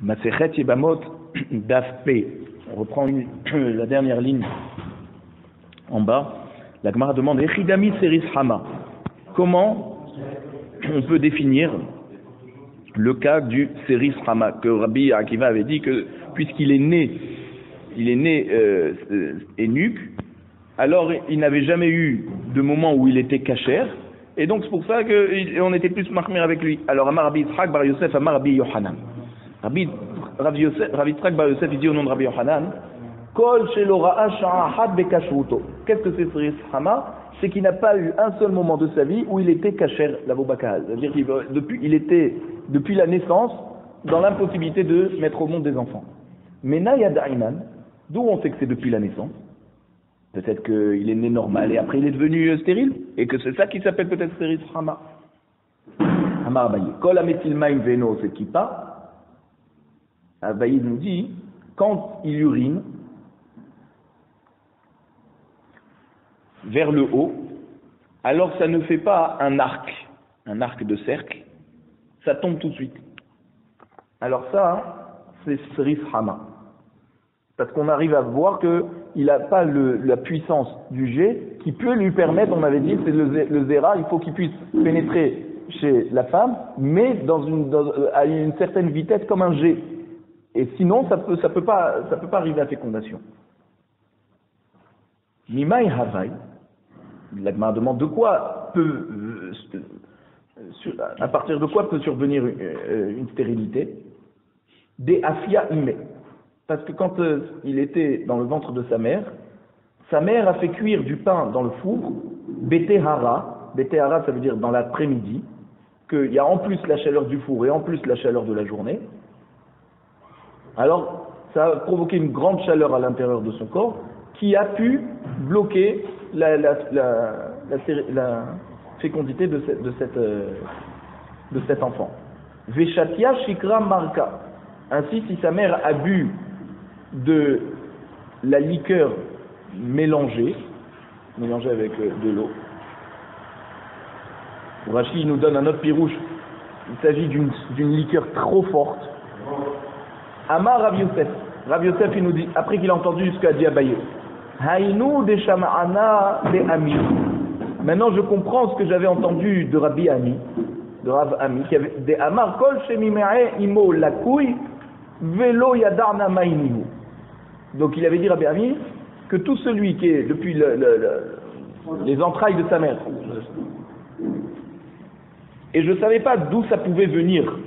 Masechet Yebamot, Daf P. On reprend la dernière ligne en bas. La Gemara demande Echidami Seris Hama. Comment on peut définir le cas du Seris Hama, que Rabbi Akiva avait dit que puisqu'il est né eunuque, alors il n'avait jamais eu de moment où il était cachère, et donc c'est pour ça qu'on était plus marmir avec lui. Alors Amar Rabbi Yitzhak Bar Yosef, Amar Rabbi Yohanan. Rabbi Yitzhak Bar Yosef, il dit au nom de Rabbi Yohanan, Kol shelo ra'a sha'ahad bekashruto. Qu'est-ce que c'est Seris Hama? C'est qu'il n'a pas eu un seul moment de sa vie où il était cachère, la Bobakal. C'est-à-dire qu'il était, depuis la naissance, dans l'impossibilité de mettre au monde des enfants. Mais Naya Da'iman, d'où on sait que c'est depuis la naissance? Peut-être qu'il est né normal et après il est devenu stérile, et que c'est ça qui s'appelle peut-être Seris Hama. Amar Abaye. Kol ametil ma'im veno c'est kippa. Abaye nous dit, quand il urine vers le haut, alors ça ne fait pas un arc de cercle, ça tombe tout de suite. Alors ça, c'est Seris Hama. Parce qu'on arrive à voir qu'il n'a pas la puissance du jet qui peut lui permettre, on avait dit, c'est le zéra, il faut qu'il puisse pénétrer chez la femme, mais à une certaine vitesse comme un jet. Et sinon, ça peut pas arriver à fécondation. Mimai Havai, la Gemara demande à partir de quoi peut survenir une stérilité? Des afia ime. Parce que quand il était dans le ventre de sa mère a fait cuire du pain dans le four, betehara, ça veut dire dans l'après-midi, qu'il y a en plus la chaleur du four et en plus la chaleur de la journée. Alors, ça a provoqué une grande chaleur à l'intérieur de son corps qui a pu bloquer la fécondité de cet enfant. Veshatia shikra marka. Ainsi, si sa mère a bu de la liqueur mélangée avec de l'eau. Rashi nous donne un autre pirouche. Il s'agit d'une liqueur trop forte. Amar Rav Yosef. Rav Yosef, il nous dit, après qu'il a entendu ce qu'a dit Abaye, Haïnou de Shama'ana de Ami. Maintenant, je comprends ce que j'avais entendu de Rabbi Ami, de Rav Ami, qui avait des Amar Kol Shemime'e Imo Lakouy Velo Yadarna Maïnihu. Donc il avait dit Rabbi Ami que tout celui qui est depuis les entrailles de sa mère, et je ne savais pas d'où ça pouvait venir,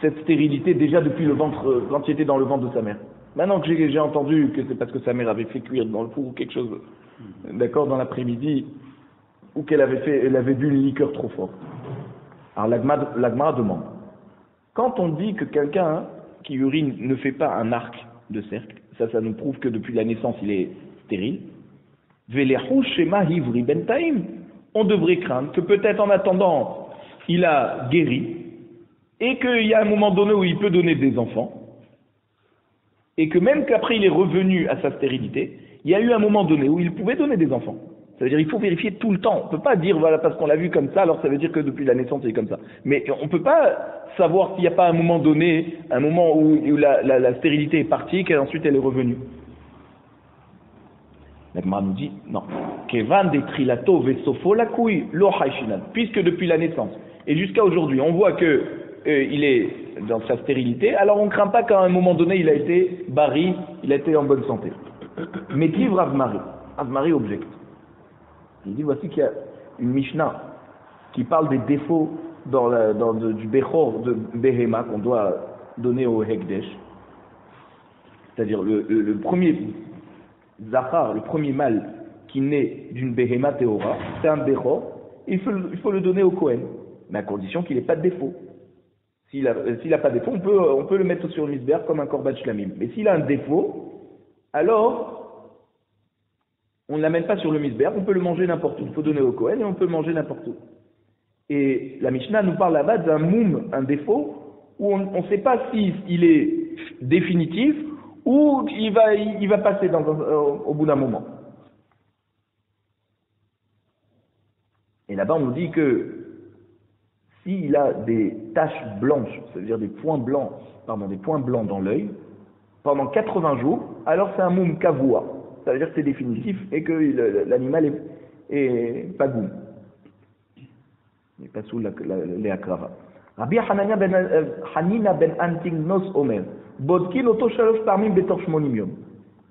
cette stérilité déjà depuis le ventre, quand il était dans le ventre de sa mère. Maintenant que j'ai entendu que c'est parce que sa mère avait fait cuire dans le four ou quelque chose, d'accord, dans l'après-midi, ou elle avait bu une liqueur trop forte. Alors l'Agma demande, quand on dit que quelqu'un qui urine ne fait pas un arc de cercle, ça nous prouve que depuis la naissance il est stérile. On devrait craindre que peut-être en attendant il a guéri et qu'il y a un moment donné où il peut donner des enfants et que même qu'après il est revenu à sa stérilité, il y a eu un moment donné où il pouvait donner des enfants. Ça veut dire qu'il faut vérifier tout le temps. On ne peut pas dire voilà parce qu'on l'a vu comme ça, alors ça veut dire que depuis la naissance il est comme ça. Mais on ne peut pas savoir s'il n'y a pas un moment donné, un moment où la stérilité est partie, qu'ensuite elle est revenue. La Gemara nous dit non. Kevan de trilato vesofo lakui lo haishinan. Puisque depuis la naissance et jusqu'à aujourd'hui, on voit que il est dans sa stérilité, alors on ne craint pas qu'à un moment donné il a été bari, il a été en bonne santé. Mais dit Rav Mari objecte. Il dit voici qu'il y a une Mishnah qui parle des défauts du Bechor de Behema qu'on doit donner au Hekdesh. C'est-à-dire le premier Zachar, le premier mâle qui naît d'une Behema Teora, c'est un Bechor, il faut le donner au Kohen, mais à condition qu'il n'ait pas de défaut. S'il n'a pas de défaut, on peut le mettre sur le misbéach comme un korban shlamim. Mais s'il a un défaut, alors on ne l'amène pas sur le misbéach, on peut le manger n'importe où. Il faut donner au Kohen et on peut le manger n'importe où. Et la Mishnah nous parle là-bas d'un moum, un défaut, où on ne sait pas s'il est définitif ou il va passer au bout d'un moment. Et là-bas on nous dit que s'il a des taches blanches, c'est-à-dire des points blancs dans l'œil, pendant 80 jours, alors c'est un moum kavoua. Ça veut dire que c'est définitif et que l'animal est pas goum. Il n'est pas sous les akrava. Rabbi Hanina ben Antignos Omer, Bodkin oto shalosh parmim betor shmonim yom.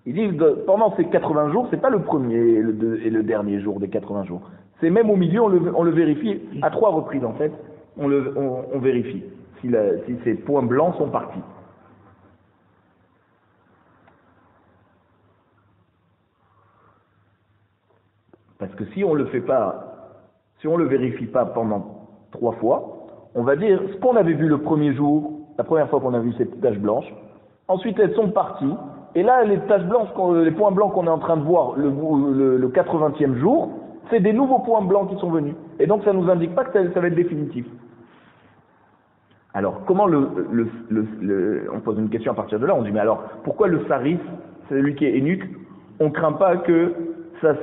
Il dit que pendant ces 80 jours, c'est pas le premier et le dernier jour des 80 jours. C'est même au milieu, on le vérifie à 3 reprises en fait. On vérifie si ces points blancs sont partis. Parce que si on le vérifie pas pendant 3 fois, on va dire ce qu'on avait vu le premier jour, la première fois qu'on a vu ces taches blanches, ensuite elles sont parties, et là les taches blanches, les points blancs qu'on est en train de voir le 80e jour, c'est des nouveaux points blancs qui sont venus. Et donc ça nous indique pas que ça va être définitif. Alors comment on pose une question à partir de là, on dit mais alors pourquoi le saris, celui qui est eunuque, on craint pas que sa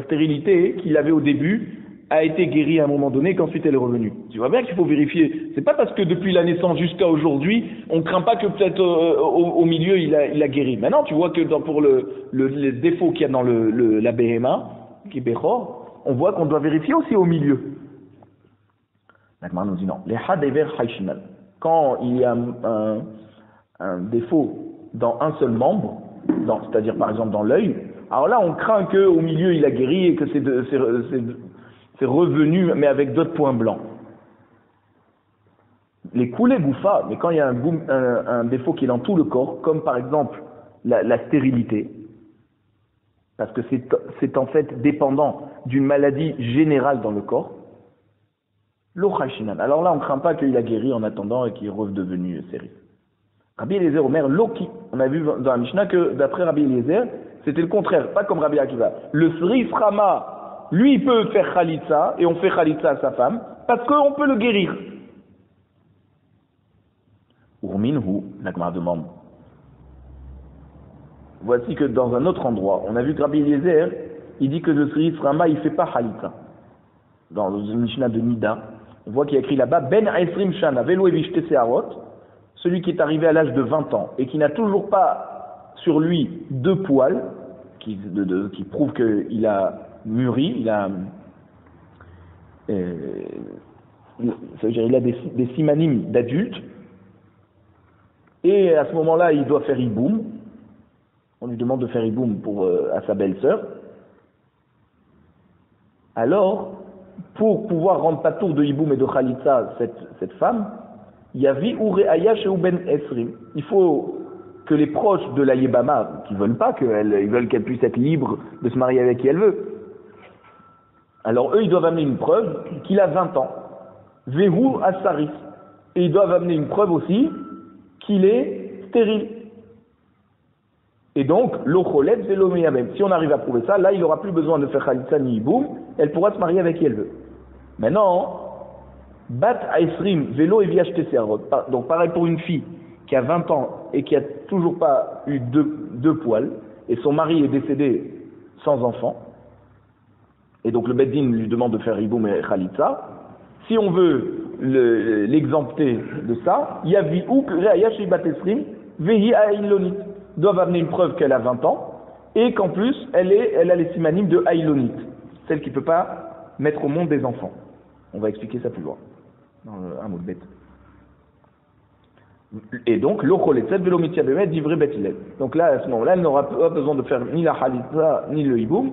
stérilité qu'il avait au début a été guérie à un moment donné et qu'ensuite elle est revenue. Tu vois bien qu'il faut vérifier. C'est pas parce que depuis la naissance jusqu'à aujourd'hui, on craint pas que peut-être au milieu il a guéri. Maintenant, tu vois que pour le défaut qu'il y a dans la BMA, qui est Bechor, on voit qu'on doit vérifier aussi au milieu. Maintenant, on nous dit non. Les hadever haishinal. Quand il y a un défaut dans un seul membre, c'est-à-dire par exemple dans l'œil, alors là on craint qu'au milieu il a guéri et que c'est revenu, mais avec d'autres points blancs. Les coulées goufa, mais quand il y a un défaut qui est dans tout le corps, comme par exemple la stérilité, parce que c'est en fait dépendant d'une maladie générale dans le corps, l'ochashinan. Alors là, on ne craint pas qu'il a guéri en attendant et qu'il est redevenu stérile. Rabbi Eliezer Omer, Loki. On a vu dans la Mishnah que d'après Rabbi Eliezer, c'était le contraire, pas comme Rabbi Akiva. Le Srif Rama, lui, il peut faire Khalitsa, et on fait Khalitsa à sa femme, parce qu'on peut le guérir. Urminhu, la Gemara demande. Voici que dans un autre endroit, on a vu que Rabbi Eliezer, il dit que le Srif Rama, il ne fait pas Khalitsa. Dans une Mishnah de Nida, on voit qu'il y a écrit là-bas, Ben Aesrim Shana, Velo Evishte Seharot, celui qui est arrivé à l'âge de 20 ans et qui n'a toujours pas sur lui 2 poils, qui prouvent qu'il a mûri, ça veut dire il a des simanimes d'adulte, et à ce moment-là il doit faire hiboum, on lui demande de faire hiboum à sa belle-sœur. Alors, pour pouvoir rendre patour de hiboum et de khalitsa cette femme, Yavi ou Re'aya chez Ben Esrim. Il faut que les proches de la Yébama, qui veulent pas, ils veulent qu'elle puisse être libre de se marier avec qui elle veut. Alors eux, ils doivent amener une preuve qu'il a 20 ans. Vehu Asaris. Et ils doivent amener une preuve aussi qu'il est stérile. Et donc, l'Ocholet Velomeyamem. Si on arrive à prouver ça, là, il n'aura plus besoin de faire Khalitsa ni Hiboum, elle pourra se marier avec qui elle veut. Maintenant, Bat Aesrim Velo Eviash Tesearot. Donc pareil pour une fille qui a 20 ans et qui a toujours pas eu deux poils, et son mari est décédé sans enfant, et donc le Beddin lui demande de faire Hiboum et Khalitsa. Si on veut l'exempter de ça, Yavi ou Reayashi Bat Esrim Vehi Ailonit. Doivent amener une preuve qu'elle a 20 ans, et qu'en plus elle a les simanimes de Ailonit, celle qui ne peut pas mettre au monde des enfants. On va expliquer ça plus loin. Un mot de bête. Et donc, l'ocholetzet velomitia bemet divré betilel. Donc là, à ce moment-là, elle n'aura pas besoin de faire ni la halitza, ni le hiboum,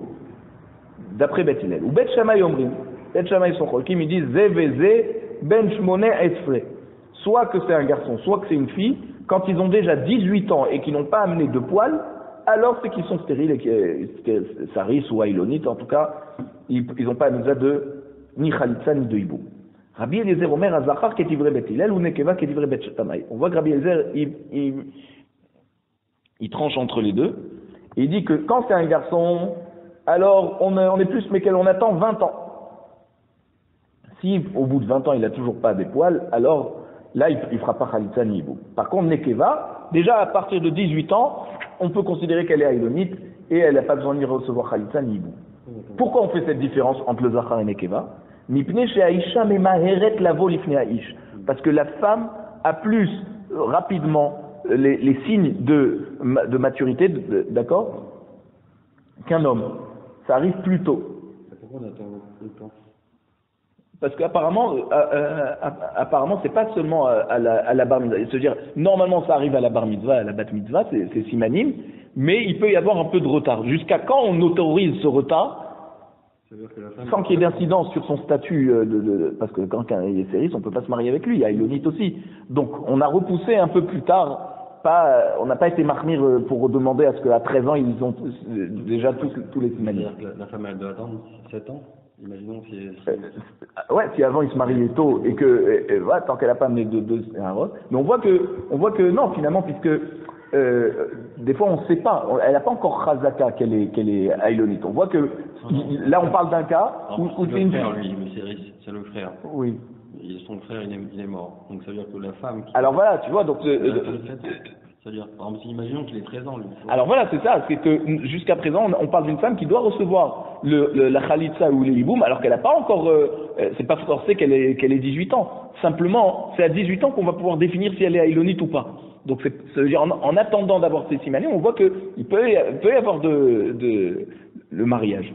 d'après betilel. Ou bet shamay omrim. Bet shamay son cholkim, ils disent ze veze ben shmone esfre. Soit que c'est un garçon, soit que c'est une fille, quand ils ont déjà 18 ans et qu'ils n'ont pas amené de poils, alors c'est qu'ils sont stériles et que saris ou ailonite, en tout cas, ils n'ont pas amené de ni khalitza, ni de hiboum. Rabbi Eliezer Omer Azachar ketivre bet Hillel ou nekeva ketivre bet Shammai. On voit que Rabbi Eliezer il tranche entre les deux et il dit que quand c'est un garçon, alors on est plus mais on attend 20 ans. Si au bout de 20 ans il n'a toujours pas des poils, alors là il ne fera pas khalitza ni hiboum. Par contre nekeva, déjà à partir de 18 ans, on peut considérer qu'elle est ailonite et elle n'a pas besoin de recevoir khalitza ni hiboum. Pourquoi on fait cette différence entre le Zachar et nekeva? Mipne she'aisha memaheret lavo lifnei haish. Parce que la femme a plus rapidement les signes de maturité, d'accord, qu'un homme. Ça arrive plus tôt. Pourquoi on attend autant? Parce qu'apparemment, apparemment, c'est pas seulement à la bar mitzvah. C'est-à-dire, normalement, ça arrive à la bar mitzvah, à la bat mitzvah, c'est simanim, mais il peut y avoir un peu de retard. Jusqu'à quand on autorise ce retard, sans qu'il y ait d'incidence sur son statut parce que quand il est séris, on peut pas se marier avec lui, il y a Ilonite aussi. Donc, on a repoussé un peu plus tard, on n'a pas été marmir pour demander à ce qu'à 13 ans, ils ont déjà tous les simanim. C'est-à-dire que la femme, elle doit attendre 7 ans? Imaginons si... ouais, si avant il se mariait tôt et que voilà, tant qu'elle n'a pas amené deux mais on voit que non finalement, puisque des fois on ne sait pas, elle n'a pas encore chazaka qu'elle est aïlonite. On voit que là on parle d'un cas où c'est le frère, lui, le Céris, c'est le frère. Oui. Son frère il est mort, donc ça veut dire que la femme. Alors voilà, tu vois, donc c'est-à-dire, par exemple, imaginons qu'il est 13 ans, lui. Alors voilà, c'est ça, c'est que jusqu'à présent, on parle d'une femme qui doit recevoir la khalitsa ou le hiboum, alors qu'elle n'a pas encore, c'est pas forcé qu'elle ait 18 ans. Simplement, c'est à 18 ans qu'on va pouvoir définir si elle est aïlonite ou pas. Donc, c'est-à-dire, en attendant d'avoir ces simanim, on voit qu'il peut y avoir le mariage.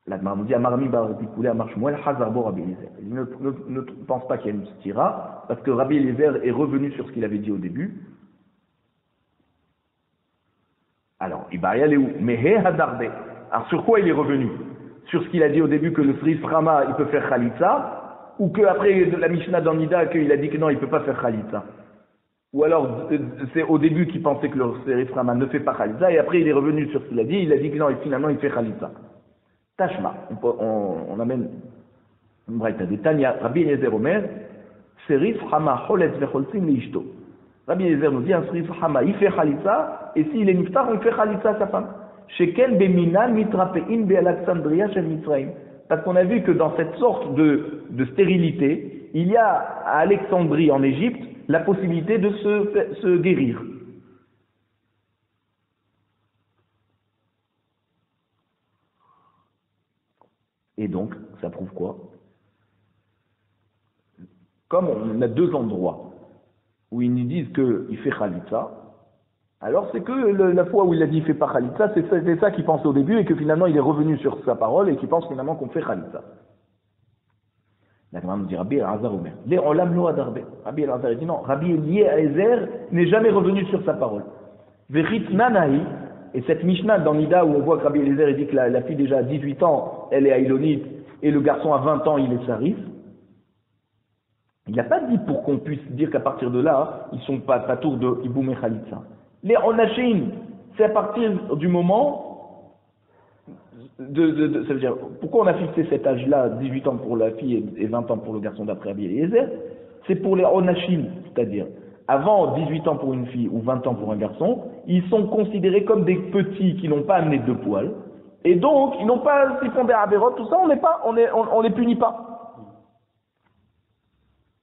La Gemara nous dit Amarmi bar Picoulé Amar Shmuel Hazar bo Rabbi Eliezer. Il ne pense pas qu'il y a une stira, parce que Rabbi Eliezer est revenu sur ce qu'il avait dit au début. Alors, il va y aller où? Mais He Hadarbe. Alors, sur quoi il est revenu? Sur ce qu'il a dit au début que le Srif Rama, il peut faire Khalitsa, ou qu'après la Mishnah dans Nida, qu'il a dit que non, il ne peut pas faire Khalitsa. Ou alors, c'est au début qu'il pensait que le Srif Rama ne fait pas Khalitsa, et après il est revenu sur ce qu'il a dit que non, et finalement il fait Khalitsa. Tashma, on amène une braïta de Tanya, Rabbi Eliezer Omer, Serif Hama Choletz Vecholzim Leishto. Rabbi Eliezer nous dit un Serif Hama, il fait Khalitsa, et s'il est niftar, il fait Khalitsa à sa femme. Sheken Beminan Mitrapein Be Alexandria Shel Mitzrayim. Parce qu'on a vu que dans cette sorte de stérilité, il y a à Alexandrie en Égypte la possibilité de se guérir. Et donc, ça prouve quoi? Comme on a deux endroits où ils nous disent qu'il fait Khalitsa, alors c'est que la fois où il a dit il fait pas Khalitsa, c'est ça qu'il pensait au début et que finalement il est revenu sur sa parole et qu'il pense finalement qu'on fait Khalitsa. La Gemara nous dit Rabbi Elazar Omer. Les Olam lo adarbe. Rabbi Elazar dit non, Rabbi Eliezer n'est jamais revenu sur sa parole. Veritna nahi. Et cette Mishnah dans Nida où on voit que Rabbi Eliezer dit que la fille déjà à 18 ans, elle est aïlonite, et le garçon à 20 ans, il est sarif. Il n'a pas dit pour qu'on puisse dire qu'à partir de là, ils sont pas tour de Iboum et Khalitsa. Les Onachim, c'est à partir du moment ça veut dire, pourquoi on a fixé cet âge-là, 18 ans pour la fille et 20 ans pour le garçon d'après Rabbi Eliezer? C'est pour les Onachim, c'est-à-dire, avant 18 ans pour une fille ou 20 ans pour un garçon, ils sont considérés comme des petits qui n'ont pas amené de poils, et donc ils n'ont pas, s'ils font des avérotes, tout ça, on les punit pas.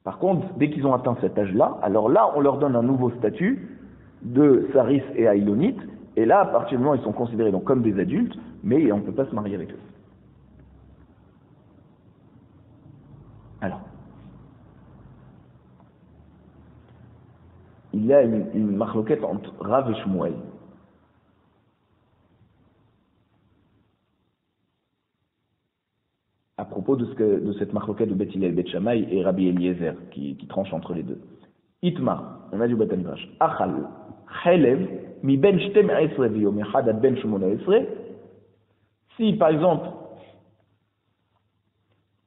Par contre, dès qu'ils ont atteint cet âge-là, alors là, on leur donne un nouveau statut de saris et aïlonite, et là, à partir du moment où ils sont considérés donc comme des adultes, mais on ne peut pas se marier avec eux. Alors, il y a une marloquette entre Rav et Shmuel. À propos de cette marloquette de Beth Hillel, Beth Shammai et Rabbi Eliezer, qui tranche entre les deux. Itma, on a du Beth Midrash, Achal, Chelev, mi ben shtem esre v'yom echad ad ben shmona esre. Si, par exemple,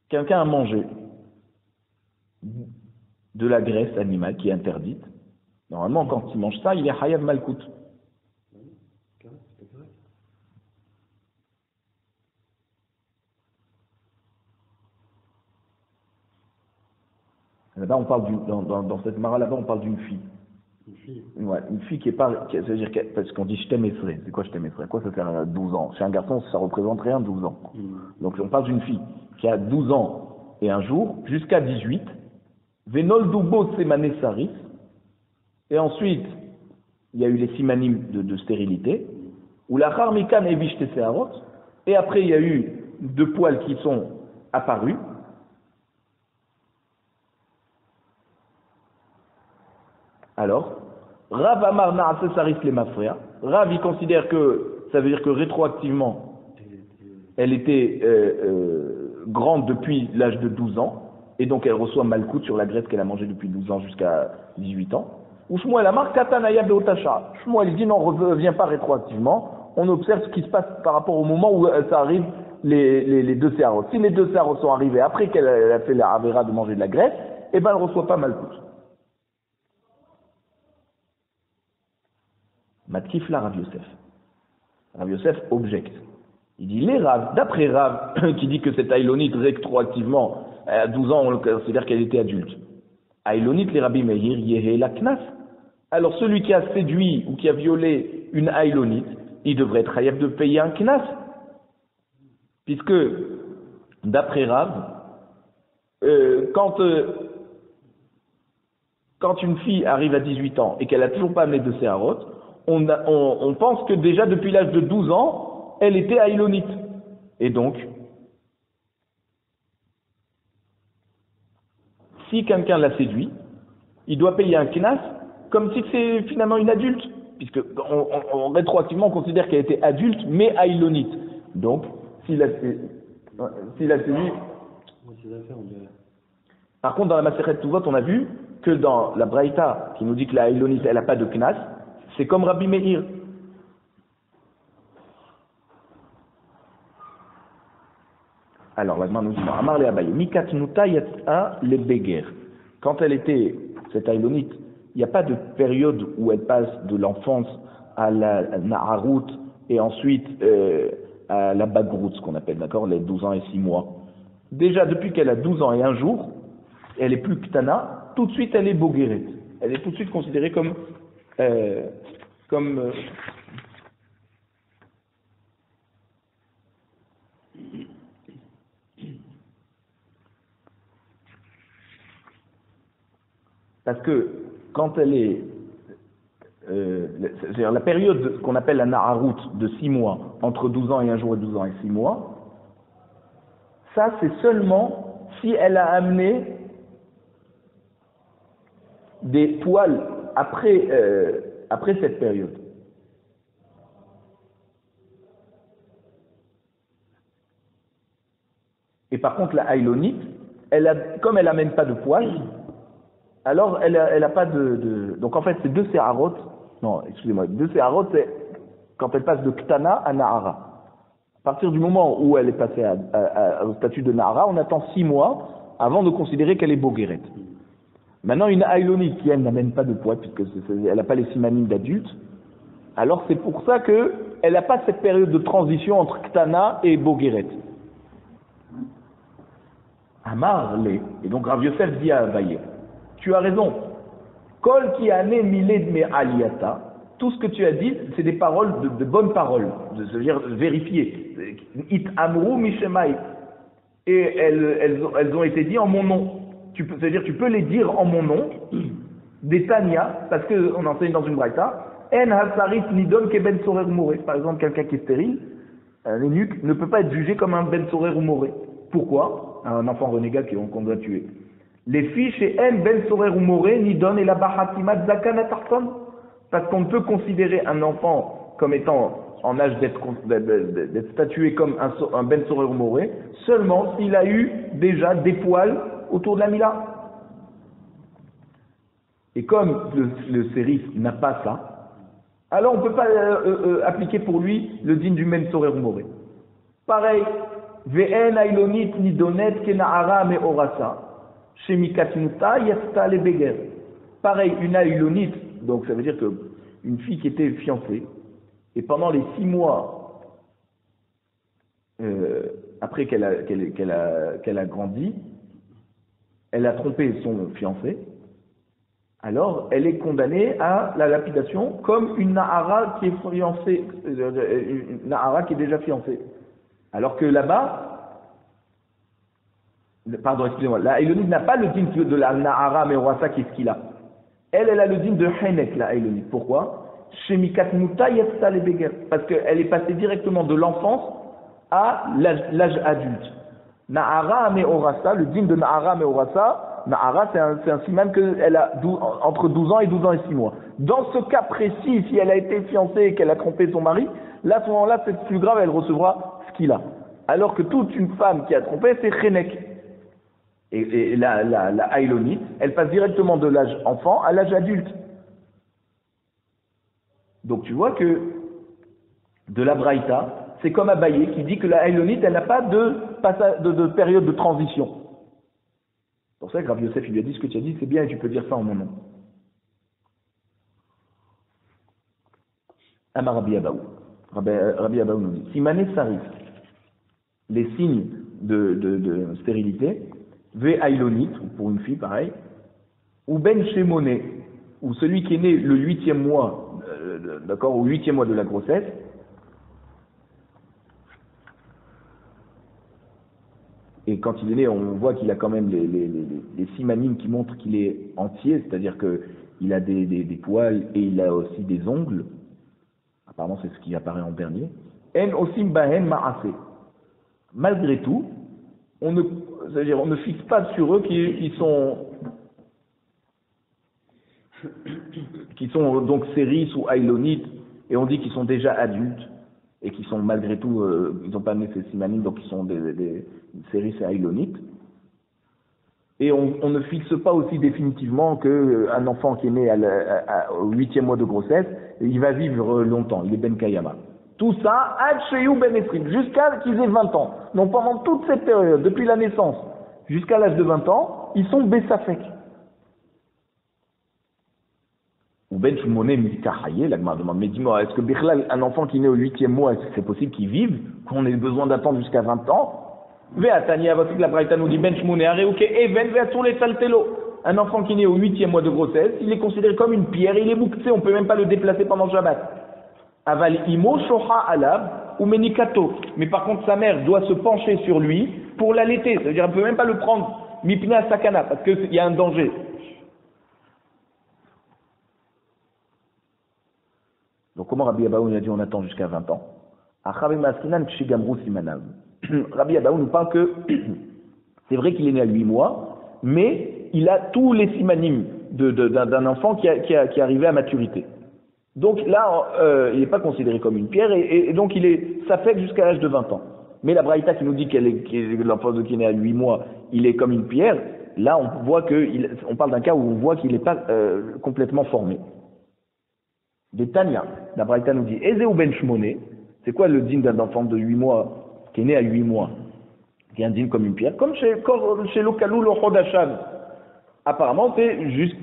quelqu'un a mangé de la graisse animale qui est interdite, normalement, quand il mange ça, il est Hayav Malkout. Là-bas, on parle dans cette mara là-bas, on parle d'une fille. Une fille? Ouais, une fille qui est pas, c'est-à-dire parce qu'on dit Shtem Esrei. C'est quoi Shtem Esrei? Quoi ça sert à 12 ans? Chez un garçon, ça représente rien, 12 ans. Donc on parle d'une fille qui a 12 ans et un jour, jusqu'à 18, Venol Dubo Semane Saris, et ensuite, il y a eu les simanim de stérilité, ou la Charmikan Evish Teseharot, et après il y a eu de poils qui sont apparus. Alors, Rav Amar Na'ase Saris les Mafrea. Rav, il considère que ça veut dire que rétroactivement, elle était grande depuis l'âge de 12 ans, et donc elle reçoit Malkout sur la graisse qu'elle a mangée depuis 12 ans jusqu'à 18 ans. Ou Shmuel Amar Katanaya Beotacha. Shmuel dit non, ne revient pas rétroactivement. On observe ce qui se passe par rapport au moment où ça arrive les deux séaros. Si les deux séaros sont arrivés après qu'elle a fait la Avera de manger de la graisse, eh ben elle ne reçoit pas Malkout. Matkif la Rav Yosef. Rav Yosef objecte. Il dit les Rav, d'après Rav, qui dit que cette Aïlonite rétroactivement, à 12 ans, on le considère qu'elle était adulte. Aïlonite, les Rabbi Meir, Yehe la Knas. Alors celui qui a séduit ou qui a violé une Aïlonite, il devrait être Hayab de payer un Knas. Puisque, d'après Rav, quand une fille arrive à 18 ans et qu'elle n'a toujours pas amené de Séharot, on pense que déjà depuis l'âge de 12 ans, elle était Aïlonite. Et donc, si quelqu'un l'a séduit, il doit payer un knas comme si c'est finalement une adulte, puisque rétroactivement on considère qu'elle était adulte mais Aïlonite. Donc, s'il a séduit... Par contre, dans la Maseret Tuvot, on a vu que dans la Braïta, qui nous dit que la Aïlonite, elle n'a pas de knas, c'est comme Rabbi Meir. Alors, la Gemara nous dit, Amar le Abaye, Mikat Nuta Yat'a le Beger. Quand elle était, cette Aïlonite, il n'y a pas de période où elle passe de l'enfance à la Na'arut et ensuite à la Bagrout, ce qu'on appelle, d'accord, les 12 ans et 6 mois. Déjà, depuis qu'elle a 12 ans et 1 jour, elle est plus Ktana, tout de suite elle est Bogeret. Elle est tout de suite considérée comme parce que quand elle est c'est-à-dire la période qu'on appelle la Na'arut de 6 mois, entre 12 ans et 1 jour et 12 ans et 6 mois, ça c'est seulement si elle a amené des poils après cette période. Et par contre, la Aïlonite, comme elle n'amène pas de poils, alors elle a pas de... Donc en fait, c'est deux séharot. Non, excusez-moi. Deux séharot, c'est quand elle passe de Ktana à Nahara. À partir du moment où elle est passée au statut de Nahara, on attend 6 mois avant de considérer qu'elle est Bogeret. Maintenant, une Aïlonite qui, elle, n'amène pas de poids, puisqu'elle n'a pas les simanim d'adulte, alors c'est pour ça qu'elle n'a pas cette période de transition entre Ktana et Bogeret. Amar le. Et donc Rav Yosef dit à Abaye, tu as raison. Kol ki ane miled me aliyata, tout ce que tu as dit, c'est des paroles, de bonnes paroles, c'est-à-dire vérifiées. It amru mishemai. Et elles ont été dites en mon nom. C'est-à-dire tu peux les dire en mon nom, des Tanya, parce qu'on enseigne dans une braïta, en hasarit nidon ke ben sorer ou moré. Par exemple, quelqu'un qui est stérile, un eunuque, ne peut pas être jugé comme un ben sorer ou moré. Pourquoi? Un enfant renégat qu'on doit tuer. Les filles chez en ben sorer ou moré nidon et la bahatimat zakan atarton. Parce qu'on ne peut considérer un enfant comme étant en âge d'être statué comme un ben sorer ou moré, seulement s'il a eu déjà des poils autour de la Mila. Et comme le sérif n'a pas ça, alors on ne peut pas appliquer pour lui le digne du même sorer ou moré. Pareil, ve'en ailonit ni donet ke na'ara me orasa, shemikatnuta yasta le beger. Pareil, une ailonite, donc ça veut dire que une fille qui était fiancée, et pendant les 6 mois après qu'elle a grandi, elle a trompé son fiancé, alors elle est condamnée à la lapidation comme une Nahara qui est fiancée, une Nahara qui est déjà fiancée. Alors que là-bas, pardon, excusez-moi, la Aïlonite n'a pas le digne de la Nahara Meroasa qui est ce qu'il a. Elle a le digne de Henek, la Aïlonite. Pourquoi? Shemikat Muta Yatsa le Beger. Parce qu'elle est passée directement de l'enfance à l'âge adulte. Na'ara Me'orasa, le dîme de Na'ara Me'orasa, Na'ara c'est un siman qu'elle a entre 12 ans et 12 ans et 6 mois. Dans ce cas précis, si elle a été fiancée et qu'elle a trompé son mari, là à ce moment-là c'est plus grave, elle recevra ce qu'il a. Alors que toute une femme qui a trompé, c'est Chenek. Et la Haïlonite, elle passe directement de l'âge enfant à l'âge adulte. Donc tu vois que de la Braïta, c'est comme Abaye qui dit que la Haïlonite, elle n'a pas de période de transition. C'est pour ça que Rabbi Yosef il lui a dit ce que tu as dit, c'est bien et tu peux dire ça en mon nom. Amar Rabbi Abaou. Rabbi Abaou nous dit, si Mané Sarif, les signes de stérilité, V Haïlonite, ou pour une fille pareil, ou Ben Shemoné, ou celui qui est né le 8e mois, d'accord, au 8e mois de la grossesse, et quand il est né, on voit qu'il a quand même les simanim qui montrent qu'il est entier, c'est-à-dire qu'il a des poils et il a aussi des ongles. Apparemment, c'est ce qui apparaît en dernier. En osim bahen ma'ase. Malgré tout, on ne fixe pas sur eux qui sont donc séris ou haïlonites, et on dit qu'ils sont déjà adultes, et qui sont malgré tout, ils n'ont pas amené ces simanim, donc ils sont des séris et haïlonites. Et on ne fixe pas aussi définitivement qu'un enfant qui est né au 8e mois de grossesse, il va vivre longtemps, il est Ben Kayama. Tout ça, Ad Sheyou Ben Esrim, jusqu'à qu'ils aient 20 ans. Donc pendant toute cette période, depuis la naissance jusqu'à l'âge de 20 ans, ils sont Bessafek. Ou Ben Shmoné Mikahaye, la Gemara demande, mais dis-moi, est-ce que Bichlal, un enfant qui est né au 8e mois, est-ce que c'est possible qu'il vive, qu'on ait besoin d'attendre jusqu'à 20 ans? Ve'atania, voici que la Braïta nous dit, Ben Shmoné, Areuke, Even, Ve'atur les Taltelo. Un enfant qui est né au 8e mois de grossesse, il est considéré comme une pierre, il est mouktsé, on ne peut même pas le déplacer pendant le Shabbat. Aval imo shoha alab ou menikato. Mais par contre, sa mère doit se pencher sur lui pour l'allaiter. C'est-à-dire, elle ne peut même pas le prendre mipna sakana, parce qu'il y a un danger. Donc, comment Rabbi Abaou a dit on attend jusqu'à 20 ans? Rabbi Abaou nous parle que c'est vrai qu'il est né à 8 mois, mais il a tous les simanim d'un enfant qui est arrivé à maturité. Donc là, il n'est pas considéré comme une pierre, et donc ça fait jusqu'à l'âge de 20 ans. Mais la Braïta qui nous dit que l'enfant qui est né à 8 mois, il est comme une pierre, là on voit on parle d'un cas où on voit qu'il n'est pas complètement formé. Des Tania, la Braïta nous dit, Eze ou Ben Shmoné, c'est quoi le dîme d'un enfant de 8 mois, qui est né à 8 mois, qui est un dîme comme une pierre, comme chez Lokalou, le Chodashav. Apparemment, c'est juste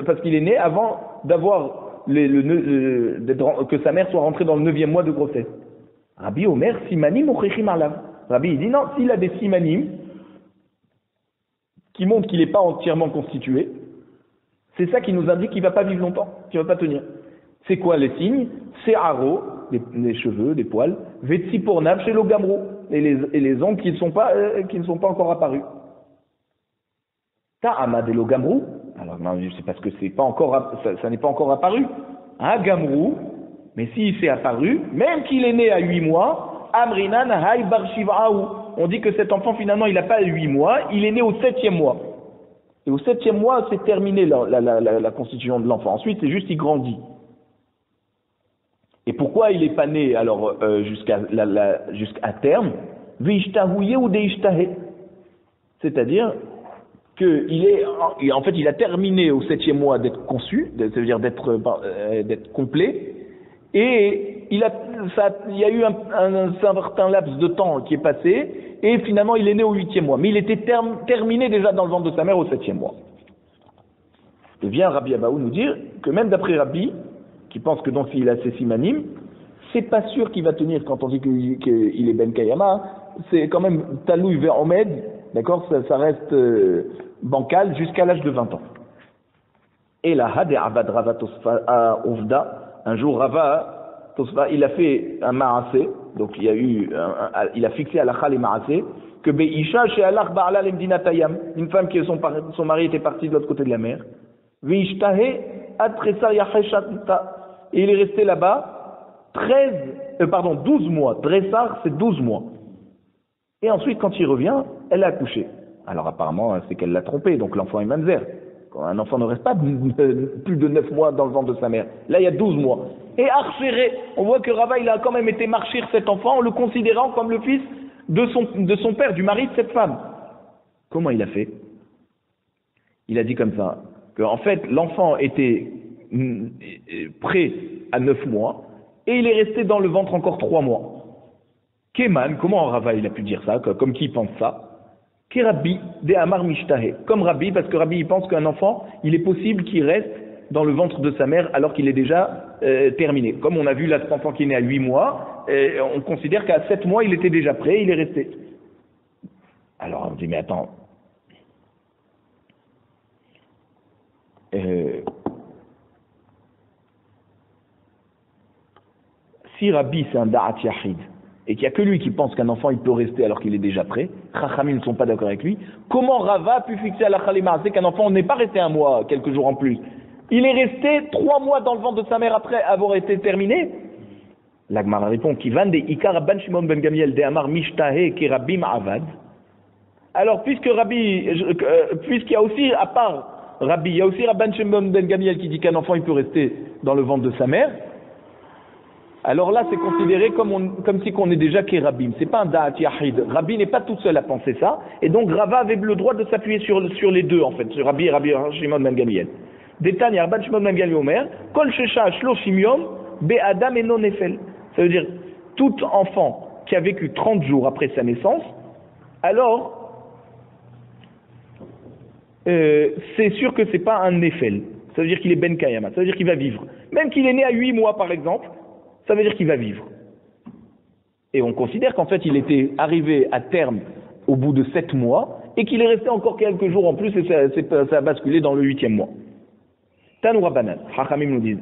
parce qu'il est né avant d'avoir que sa mère soit rentrée dans le 9e mois de grossesse. Rabbi Omer, simanim ou chechim alav. Rabbi, il dit non, s'il a des simanim qui montrent qu'il n'est pas entièrement constitué, c'est ça qui nous indique qu'il ne va pas vivre longtemps, qu'il ne va pas tenir. C'est quoi les signes? C'est haro, les cheveux, les poils, vetsi pornav chez l'ogamrou, et les ongles qui ne sont pas encore apparus. Ta'ama de l'ogamrou. Alors non, c'est parce que ça n'est pas encore apparu. Un gamrou, mais s'il s'est apparu, même qu'il est né à 8 mois, Amrinan hay bar shiv'ahu. On dit que cet enfant finalement il n'a pas 8 mois, il est né au 7e mois. Et au 7e mois, c'est terminé la constitution de l'enfant. Ensuite, c'est juste il grandit. Et pourquoi il n'est pas né alors jusqu'à terme? Vishtahuye ou deishtahe. C'est-à-dire en fait, il a terminé au 7e mois d'être conçu, c'est-à-dire d'être complet, et il y a eu un certain laps de temps qui est passé, et finalement il est né au 8e mois. Mais il était terminé déjà dans le ventre de sa mère au 7e mois. Et vient Rabbi Abaou nous dire que même d'après Rabbi, qui pense que donc il a ses simanim, c'est pas sûr qu'il va tenir quand on dit qu'il est Ben Kayama, c'est quand même Taloui vers Omed, d'accord, ça reste bancal jusqu'à l'âge de 20 ans. Et là, Hade Avad Rava Tosfa Ovda, un jour Rava Tosfa, il a fait un ma'asé, donc il a fixé à l'achal et ma'asé, que Be'isha chez Allah Ba'ala Lemdina Tayam, une femme qui son mari était parti de l'autre côté de la mer, Ve'ishtahe Ad Tresar Yacheshatita, et il est resté là-bas 12 mois. Dressar, c'est 12 mois. Et ensuite, quand il revient, elle a accouché. Alors apparemment, c'est qu'elle l'a trompé, donc l'enfant est mamzer. Un enfant ne reste pas plus de 9 mois dans le ventre de sa mère. Là, il y a 12 mois. Et Archéré, on voit que Rava, il a quand même été marchir cet enfant en le considérant comme le fils de son père, du mari de cette femme. Comment il a fait? Il a dit comme ça, qu'en fait, l'enfant était prêt à 9 mois, et il est resté dans le ventre encore 3 mois. Keman, comment Rava il a pu dire ça, comme qui pense ça? Rabbi de Amar Mishtahe. Comme Rabbi, parce que Rabbi il pense qu'un enfant, il est possible qu'il reste dans le ventre de sa mère alors qu'il est déjà terminé. Comme on a vu là, cet enfant qui est né à 8 mois, on considère qu'à 7 mois, il était déjà prêt, il est resté. Alors on dit, mais attends. Si Rabbi c'est un Da'at Yahid, et qu'il n'y a que lui qui pense qu'un enfant il peut rester alors qu'il est déjà prêt, Chachamim ne sont pas d'accord avec lui, comment Rava a pu fixer à la Khalima qu'un enfant n'est pas resté un mois, quelques jours en plus? Il est resté 3 mois dans le ventre de sa mère après avoir été terminé. La Gemara répond, Kivan de Ikar Rabban Shimon ben Gamliel de Amar Mishtahe ki Rabbi Ma'avad. Alors puisqu'il y a aussi, à part Rabbi, il y a aussi Rabban Shimon ben Gamliel qui dit qu'un enfant il peut rester dans le ventre de sa mère, alors là, c'est considéré comme si on est déjà Kérabim. C'est pas un Da'at Yahid. Rabbi n'est pas tout seul à penser ça. Et donc, Rava avait le droit de s'appuyer sur les deux, en fait. Sur Rabbi et Rabbi Shimon ben Gamliel. Détail, Rabban Shimon ben Gamliel Omer, Kol Shesha Shloshim Yom, Be Adam et Non Nefel. Ça veut dire, tout enfant qui a vécu 30 jours après sa naissance, alors, c'est sûr que c'est pas un Nefel. Ça veut dire qu'il est Ben Kayama. Ça veut dire qu'il va vivre. Même qu'il est né à 8 mois, par exemple, ça veut dire qu'il va vivre. Et on considère qu'en fait, il était arrivé à terme au bout de 7 mois et qu'il est resté encore quelques jours en plus et ça a basculé dans le 8e mois. Tanou Rabbanan, Hachamim nous disent,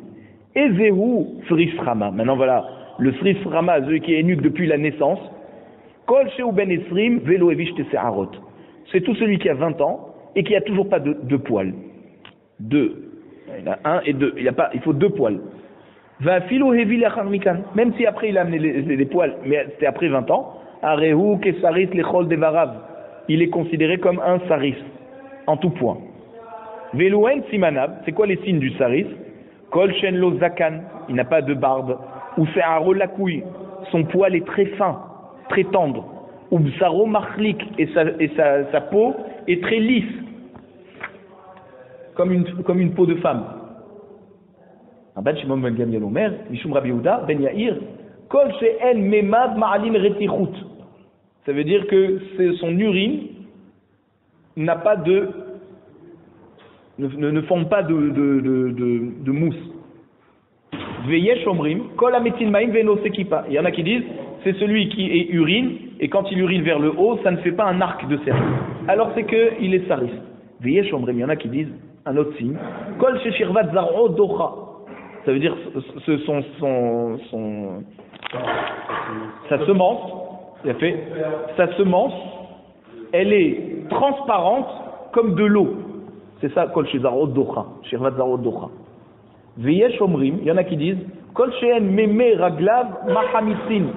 Ezehu Sriframa. Maintenant voilà, le Sriframa, celui qui est eunuque depuis la naissance, Kol Sheu Ben Esrim, Velo Evish Teseharot. C'est tout celui qui a 20 ans et qui a toujours pas de poils. 2. Il y en a 1 et 2. Il faut 2 poils. Va filo hevi mikan. Même si après il a amené les poils, mais c'était après 20 ans, Arehu kesaris lechol devarav. Il est considéré comme un saris, en tout point. Velouen simanab, c'est quoi les signes du saris? Kol shen lo zakan, il n'a pas de barbe. Ou se'aro lakouy, son poil est très fin, très tendre. Ou bsaro machlik, et sa peau est très lisse, comme une peau de femme. Rabban Shimon ben Gamliel Omer, Mishum Rabbi Yehuda ben Yair, Kol she'en memad ma'alim retichut. Ça veut dire que son urine n'a pas ne forme pas de mousse. Veyesh omrim, Kol ametin ma'im ve'no sekipa. Il y en a qui disent, c'est celui qui est urine, et quand il urine vers le haut, ça ne fait pas un arc de cercle. Alors c'est qu'il est saris. Veyesh omrim, il y en a qui disent, un autre signe, Kol sheshirvat zar'o docha. Ça veut dire sa semence, sa semence, elle est transparente comme de l'eau. C'est ça, Kol Shezarot Docha, Shirvat Zarot Docha. Veyesh Omrim, il y en a qui disent, Kol Sheen Meme Raglav Mahamisin.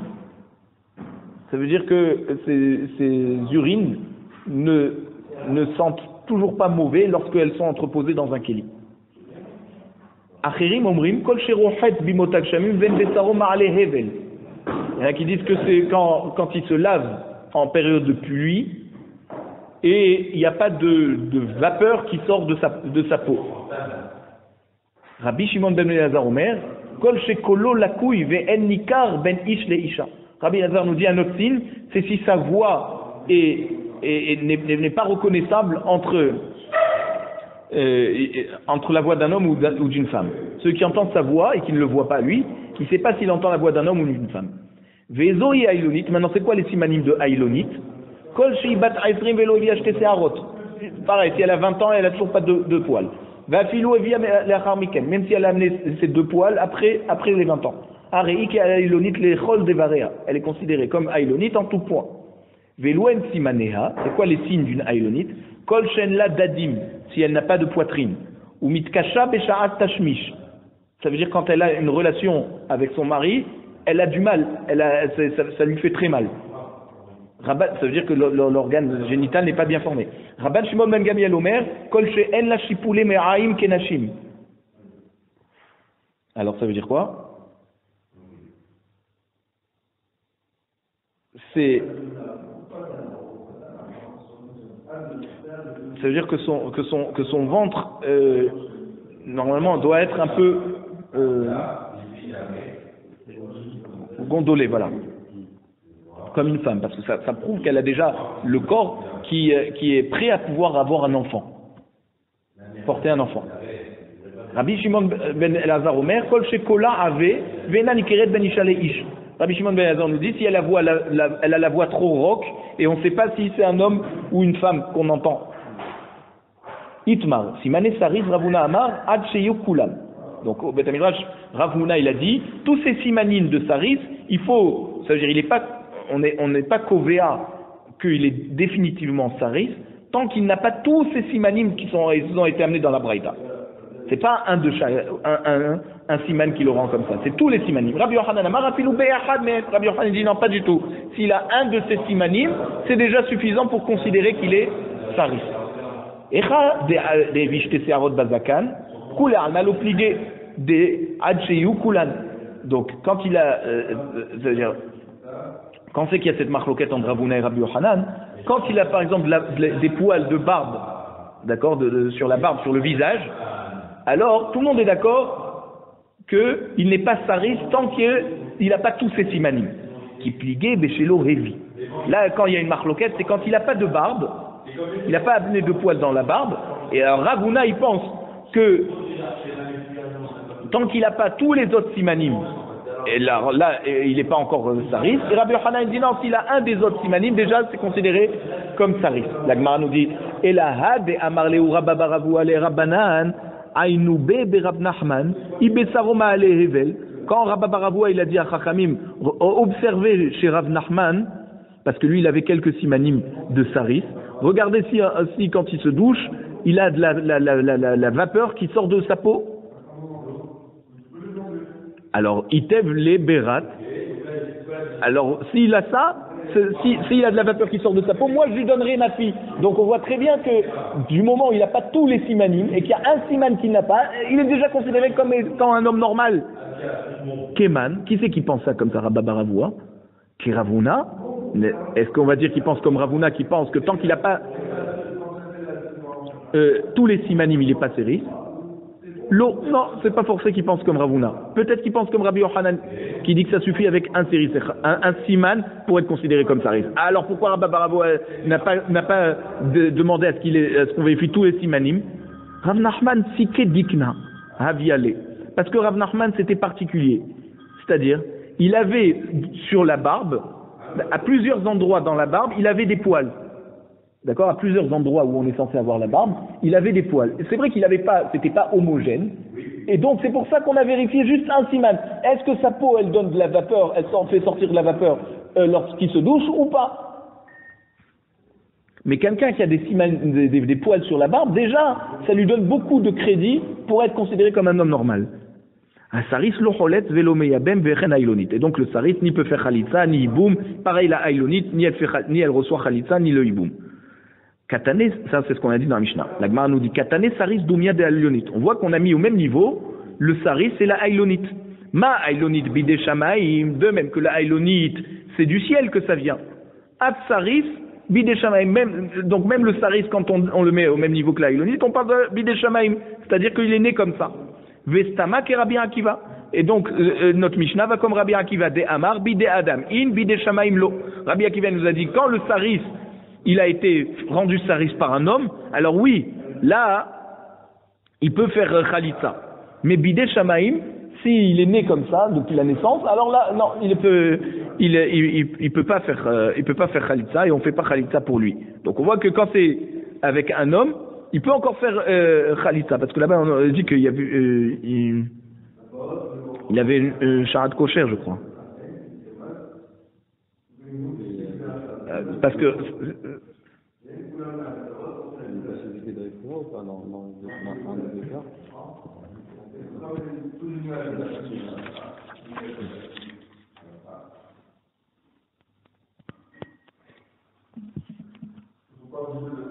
Ça veut dire que ces urines ne sentent toujours pas mauvais lorsqu'elles sont entreposées dans un kéli. Achirim omrim kol sherohet bimotak shamim ven besaro ma'ale hevel. Il y en a qui disent que c'est quand il se lave en période de pluie et il n'y a pas de vapeur qui sort de sa peau. Rabbi Shimon ben Elazar Omer kol shekolo lakouy ve'en nikar ben ish le isha. Rabbi Elazar nous dit un autre signe, c'est si sa voix n'est pas reconnaissable entre la voix d'un homme ou d'une femme. Ceux qui entendent sa voix et qui ne le voient pas lui, qui ne sait pas s'il entend la voix d'un homme ou d'une femme. Vezo et Aïlonit, maintenant c'est quoi les simanim de Aïlonit? Kol shibat aizrim velo yashte seharot. Pareil, si elle a 20 ans, elle a toujours pas de poils. Va filou evia leachar miken, même si elle a amené ses 2 poils après les 20 ans. Areik et Aïlonit les chol devarea. Elle est considérée comme Aïlonit en tout point. Velouen simaneha, c'est quoi les signes d'une Aïlonit? Kol shen la dadim, si elle n'a pas de poitrine. Ou mitkasha besha'at tashmish. Ça veut dire quand elle a une relation avec son mari, elle a du mal, ça lui fait très mal. Ça veut dire que l'organe génital n'est pas bien formé. Rabban Shimon ben Gamliel Omer, Kol she'en la shipule me'aim kenashim. Alors ça veut dire quoi? Ça veut dire que son ventre normalement doit être un peu gondolé, voilà, comme une femme, parce que ça prouve qu'elle a déjà le corps qui est prêt à pouvoir avoir un enfant, porter un enfant. Rabbi Shimon ben Elazar Omer, Kol shekola ave ve'ena nikeret ben isha leish. Rabbi Shimon ben Elazar nous dit, si elle a la voix trop rauque, et on ne sait pas si c'est un homme ou une femme qu'on entend. Itmar, Simane Saris Ravuna Amar, Ad Sheyu Kulam. Donc au Beth Midrash, Ravuna il a dit, tous ces simanines de Saris, il faut, ça veut dire, on n'est pas kovéa qu'il est définitivement Saris, tant qu'il n'a pas tous ces simanines qui ont été amenés dans la Braïta. C'est pas un de chaque, un siman qui le rend comme ça, c'est tous les simanim. Rabbi Yochanan Amar Afilu Be'achad, mais Rabbi Yochanan dit non, pas du tout. S'il a un de ces simanim, c'est déjà suffisant pour considérer qu'il est Saris. Echa de vishte searot bazakan, kule alma lo pligé de adcheyu kulan. Donc quand il a, c'est-à-dire quand c'est qu'il y a cette marloquette entre Ravuna et Rabbi Yochanan, quand il a par exemple des poils de barbe, d'accord, sur la barbe, sur le visage, alors tout le monde est d'accord qu'il n'est pas saris tant qu'il n'a pas tous ces simanim. Qui pliguait béchélo révi. Là, quand il y a une marloquette, c'est quand il n'a pas de barbe, il n'a pas amené de poils dans la barbe, et alors Ravuna il pense que tant qu'il n'a pas tous les autres simanim, et là il n'est pas encore saris, et Rabbi Yochanan dit non, s'il a un des autres simanim, déjà c'est considéré comme saris. La Gemara nous dit Elahad et Amarleu Rababaravu ale Rabbanan Aïnoube be Rab Nachman Ibesaroma ale Hevel. Quand Rababaravu il a dit à Chachamim observez chez Rav Nachman, parce que lui il avait quelques simanim de saris, regardez si quand il se douche, il a de la vapeur qui sort de sa peau. Alors, Itev les Berat. Alors, s'il a ça, s'il a de la vapeur qui sort de sa peau, moi je lui donnerai ma fille. Donc on voit très bien que du moment où il n'a pas tous les simanim et qu'il y a un siman qu'il n'a pas, il est déjà considéré comme étant un homme normal. Keman, qui c'est qui pense ça comme ça, Rabbabaravua? Qui Ravuna? Est-ce qu'on va dire qu'il pense comme Ravuna, qui pense que tant qu'il n'a pas tous les simanim, il n'est pas séris? Non, c'est pas forcé qu'il pense comme Ravuna. Peut-être qu'il pense comme Rabbi Yochanan, qui dit que ça suffit avec un séris, un siman pour être considéré comme saris. Alors pourquoi Rabbi Baravo n'a pas demandé à ce qu'on vérifie tous les simanim? Rav Nachman sike dikna haviale. Parce que Rav Nachman c'était particulier. C'est-à-dire, il avait sur la barbe, à plusieurs endroits dans la barbe, il avait des poils. D'accord, à plusieurs endroits où on est censé avoir la barbe, il avait des poils. C'est vrai qu'il c'était pas homogène, et donc c'est pour ça qu'on a vérifié juste un siman. Est-ce que sa peau, elle donne de la vapeur, elle fait sortir de la vapeur lorsqu'il se douche ou pas? Mais quelqu'un qui a des poils sur la barbe, déjà, ça lui donne beaucoup de crédit pour être considéré comme un homme normal. Un saris lo cholet velo meyabem vechen ailonit. Et donc le saris ni peut faire chalitza, ni hiboum, pareil la ailonit, ni elle reçoit chalitza, ni le hiboum. Katane, ça c'est ce qu'on a dit dans la Mishnah. La Gemara nous dit Katane saris doumia de ailonit. On voit qu'on a mis au même niveau le saris et la ailonit. Ma ailonit bide shamaim, de même que la ailonit, c'est du ciel que ça vient. At saris bide shamaim, donc même le saris quand on le met au même niveau que la ailonit, on parle de bide shamaim, c'est-à-dire qu'il est né comme ça. Vestama ke Rabbi Akiva. Et donc notre Mishnah va comme Rabbi Akiva de Amar bide Adam in bide shamaim lo. Rabbi Akiva nous a dit quand le saris il a été rendu saris par un homme, alors oui, là, il peut faire khalitza. Mais bidé shamaim, s'il est né comme ça, depuis la naissance, alors là, non, il peut pas faire khalitza, et on fait pas khalitza pour lui. Donc on voit que quand c'est avec un homme, il peut encore faire khalitza, parce que là-bas, on a dit qu'il y avait, il avait une charade cochère, je crois. Parce que un petit peu de